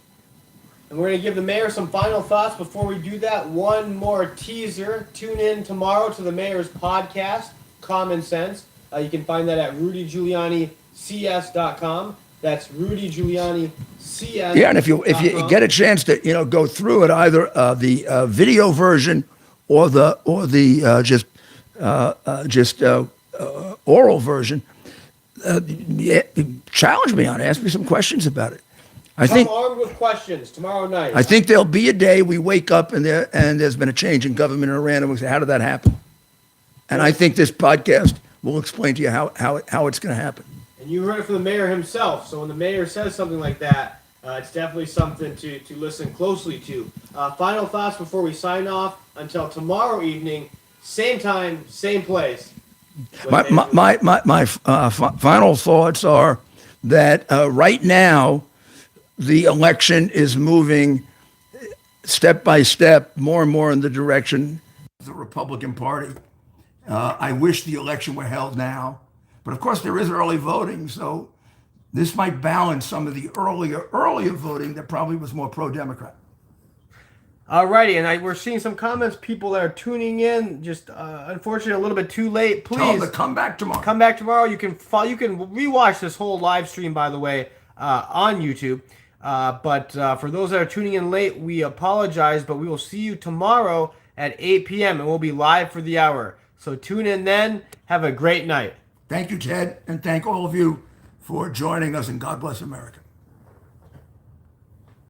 and we're going to give the mayor some final thoughts before we do that. One more teaser. Tune in tomorrow to the mayor's podcast, Common Sense. You can find that at rudygiulianics.com. That's rudygiulianics. Yeah, and if you get a chance to go through it, either the video version or the oral version, challenge me on it. Ask me some questions about it. Come armed with questions tomorrow night. I think there'll be a day we wake up and there's been a change in government in Iran, and we say, how did that happen? And I think this podcast will explain to you how it's going to happen. And you heard it from the mayor himself. So when the mayor says something like that, it's definitely something to listen closely to. Final thoughts before we sign off. Until tomorrow evening, same time, same place. My final thoughts are that right now the election is moving step by step more and more in the direction of the Republican Party. I wish the election were held now. But of course, there is early voting, so this might balance some of the earlier voting that probably was more pro-Democrat. Alrighty, and we're seeing some comments. People that are tuning in, just unfortunately a little bit too late. Please Tell them to come back tomorrow. Come back tomorrow. You can rewatch this whole live stream, by the way, on YouTube. But for those that are tuning in late, we apologize. But we will see you tomorrow at 8 p.m. and we'll be live for the hour. So tune in then. Have a great night. Thank you, Ted, and thank all of you for joining us, and God bless America.